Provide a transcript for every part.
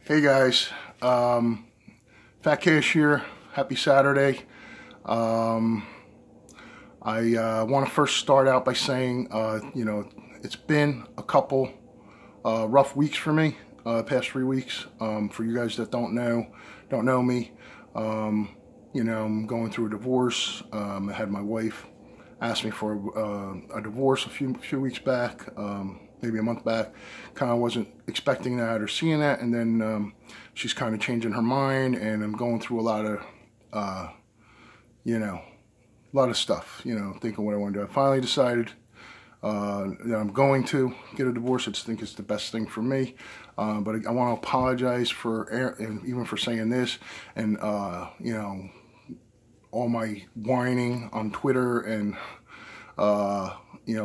Hey guys, Fat Cash here. Happy Saturday. I want to first start out by saying, it's been a couple rough weeks for me, past 3 weeks. For you guys that don't know me, I'm going through a divorce. I had my wife ask me for a divorce a few weeks back. Maybe a month back. Kind of wasn't expecting that or seeing that, and then she's kind of changing her mind, and I'm going through a lot of stuff, thinking what I want to do. I finally decided that I'm going to get a divorce. I just think it's the best thing for me, but I want to apologize for even for saying this, and all my whining on Twitter and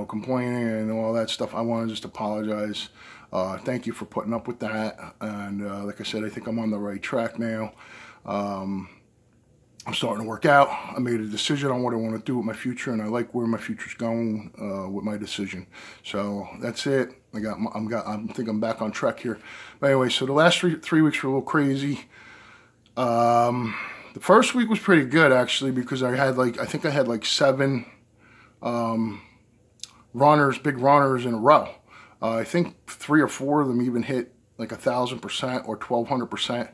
complaining and all that stuff. I want to just apologize. Thank you for putting up with that. And like I said, I think I'm on the right track now. I'm starting to work out. I made a decision on what I want to do with my future, and I like where my future's going with my decision. So that's it. I think I'm back on track here. But anyway, so the last three weeks were a little crazy. The first week was pretty good actually, because I think I had like 7 big runners in a row. I think 3 or 4 of them even hit like 1,000% or 1,200%,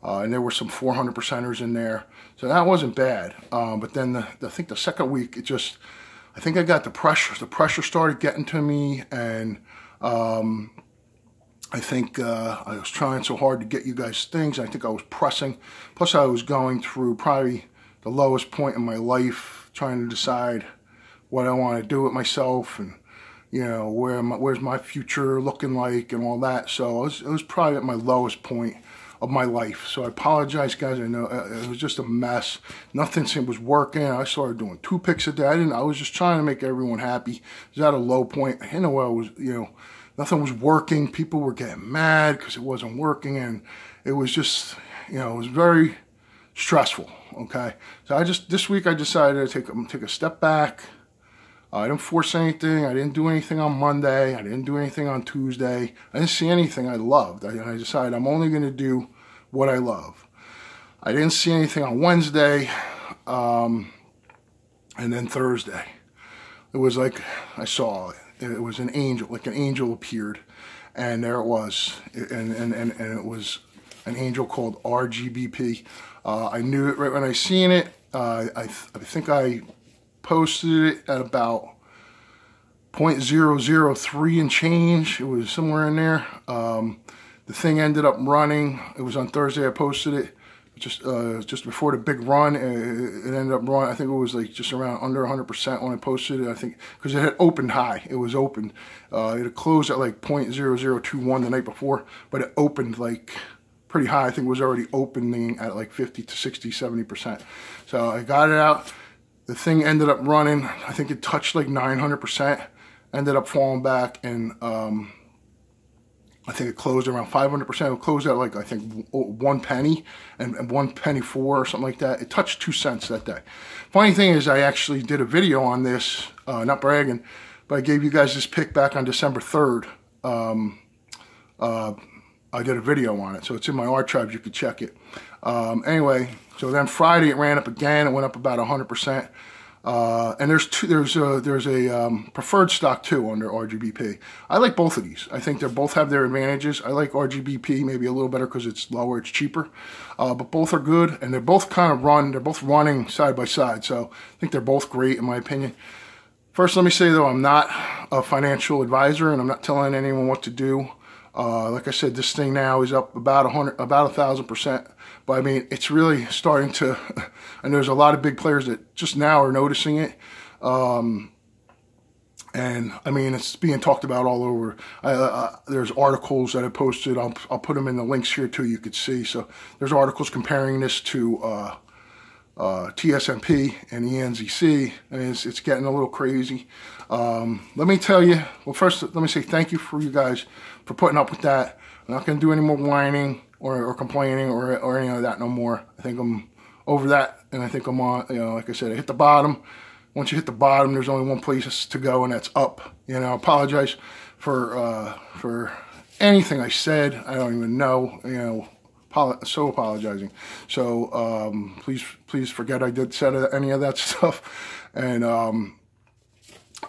and there were some 400%ers in there, so that wasn't bad. But then I think the second week, I think I got the pressure. The pressure started getting to me, and I think I was trying so hard to get you guys things. I think I was pressing. Plus, I was going through probably the lowest point in my life, trying to decide what I want to do with myself, and where's my future looking like, and all that. So it was probably at my lowest point of my life. So I apologize, guys. I know it was just a mess. Nothing was working. I started doing 2 picks a day. I was just trying to make everyone happy. It was at a low point. I didn't know what I was, nothing was working. People were getting mad because it wasn't working, and it was just, it was very stressful. Okay, so this week I decided to take a step back. I didn't force anything. I didn't do anything on Monday. I didn't do anything on Tuesday. I didn't see anything I loved. I decided I'm only going to do what I love. I didn't see anything on Wednesday, and then Thursday. It was like I saw it. It was an angel, like an angel appeared, and there it was. And it was an angel called Rgbp. I knew it right when I seen it. I think I posted it at about 0.003 and change. It was somewhere in there. The thing ended up running. It was on Thursday. I posted it just before the big run. It ended up running. I think it was like just around under 100% when I posted it. I think because it had opened high. It was open. It had closed at like 0.0021 the night before, but it opened like pretty high. I think it was already opening at like 50 to 60, 70%. So I got it out. The thing ended up running. I think it touched like 900%, ended up falling back, and I think it closed around 500%. It closed at like, I think, 1 penny and 1 penny 4 or something like that. It touched 2 cents that day. Funny thing is, I actually did a video on this, not bragging, but I gave you guys this pick back on December 3rd. I did a video on it, so it's in my archives. You could check it. Anyway, so then Friday it ran up again. It went up about 100%. And there's a preferred stock too under Rgbp. I like both of these. I think they both have their advantages. I like Rgbp maybe a little better because it's lower, it's cheaper. But both are good, and they're both they're both running side by side. So I think they're both great in my opinion. First, let me say though, I'm not a financial advisor, and I'm not telling anyone what to do. Like I said, this thing now is up about 1,000%. But I mean, it's really starting to, and there's a lot of big players that just now are noticing it. And I mean, it's being talked about all over. There's articles that I posted. I'll put them in the links here too. You could see. So there's articles comparing this to TSMP and ENZC, and it's getting a little crazy. Let me tell you. Well, first, let me say thank you for you guys for putting up with that. I'm not going to do any more whining or complaining or any of that no more. I think I'm over that, and I think I'm on, like I said, I hit the bottom. Once you hit the bottom, there's only one place to go, and that's up. I apologize for anything I said. I don't even know, you know, so apologizing. So please forget I said any of that stuff, and I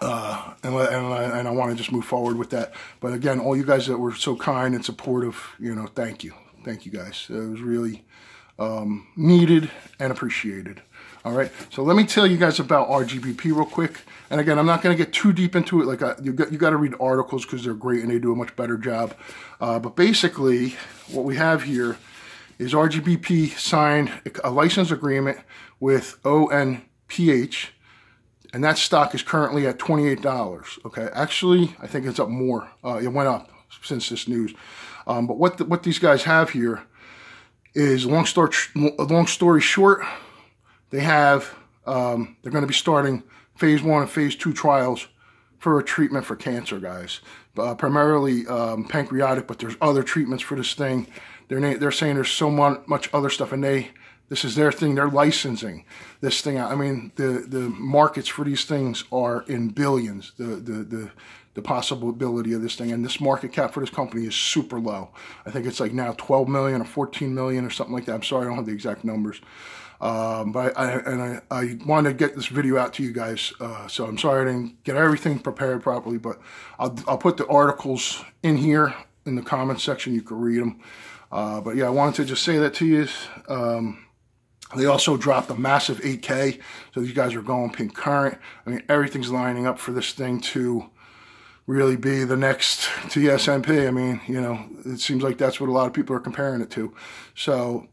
want to just move forward with that. But again, all you guys that were so kind and supportive, you know, thank you guys. It was really needed and appreciated. All right, so let me tell you guys about Rgbp real quick. And again, I'm not going to get too deep into it. Like you got to read articles because they're great and they do a much better job. But basically, what we have here is Rgbp signed a license agreement with ONPH, and that stock is currently at $28. Okay, actually, I think it's up more. It went up since this news. But what these guys have here is long story short. They have, they're going to be starting phase 1 and phase 2 trials for a treatment for cancer, guys. Primarily pancreatic, but there's other treatments for this thing. They're saying there's so much other stuff, and this is their thing. They're licensing this thing out. I mean, the markets for these things are in billions. The possibility of this thing, and this market cap for this company is super low. I think it's like now 12 million or 14 million or something like that. I'm sorry, I don't have the exact numbers. But I wanted to get this video out to you guys, so I'm sorry I didn't get everything prepared properly, but I'll put the articles in here in the comments section. You can read them. But yeah, I wanted to just say that to you. They also dropped a massive 8K, so these guys are going pink current. I mean, everything's lining up for this thing to really be the next TSMP. I mean, you know, it seems like that's what a lot of people are comparing it to. So,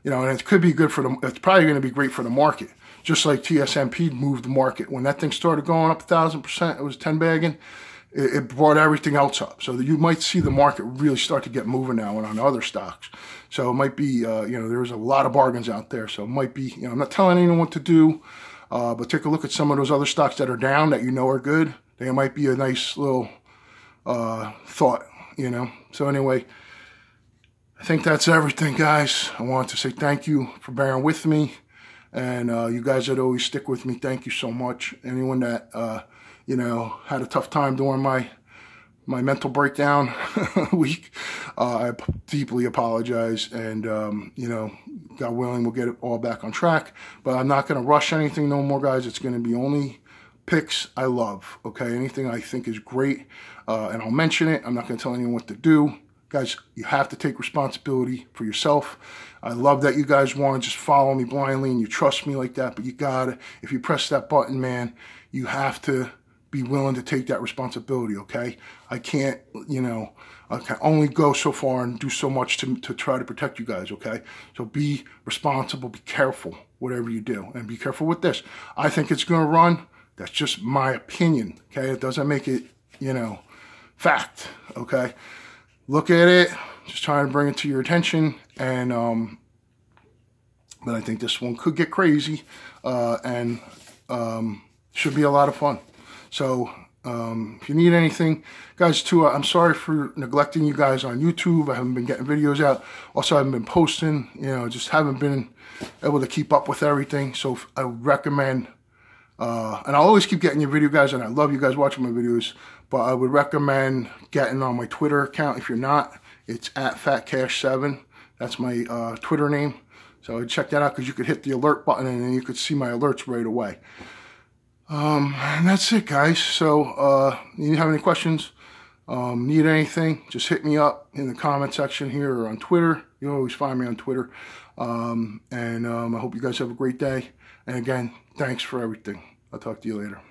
you know, and it could be good for them. It's probably going to be great for the market. Just like TSMP moved the market. When that thing started going up 1,000%, it was 10 bagging. It brought everything else up. So you might see the market really start to get moving now and on other stocks. So it might be, you know, there's a lot of bargains out there. So it might be, you know, I'm not telling anyone what to do, but take a look at some of those other stocks that are down that you know are good. They might be a nice little thought, you know. So anyway, I think that's everything, guys. I wanted to say thank you for bearing with me. And you guys that always stick with me, thank you so much. Anyone that, you know, had a tough time during my mental breakdown week, I deeply apologize. And, you know, God willing, we'll get it all back on track. But I'm not going to rush anything no more, guys. It's going to be only picks I love, okay? Anything I think is great, and I'll mention it. I'm not going to tell anyone what to do. Guys, you have to take responsibility for yourself. I love that you guys want to just follow me blindly and you trust me like that, but you gotta, if you press that button, man, you have to be willing to take that responsibility, okay? I can't, you know, I can only go so far and do so much to try to protect you guys, okay? So be responsible, be careful, whatever you do, and be careful with this. I think it's going to run. That's just my opinion, okay? It doesn't make it, you know, fact, okay? Look at it, just trying to bring it to your attention, and but I think this one could get crazy, and should be a lot of fun. So if you need anything, guys, too, I'm sorry for neglecting you guys on YouTube. I haven't been getting videos out. Also, I haven't been posting, you know, just haven't been able to keep up with everything. So I recommend, and I'll always keep getting your video, guys, and I love you guys watching my videos, but I would recommend getting on my Twitter account. If you're not, it's at FatCash7. That's my Twitter name. So check that out, because you could hit the alert button and then you could see my alerts right away. And that's it, guys. So you have any questions, need anything, just hit me up in the comment section here or on Twitter. You always find me on Twitter. I hope you guys have a great day. And again, thanks for everything. I'll talk to you later.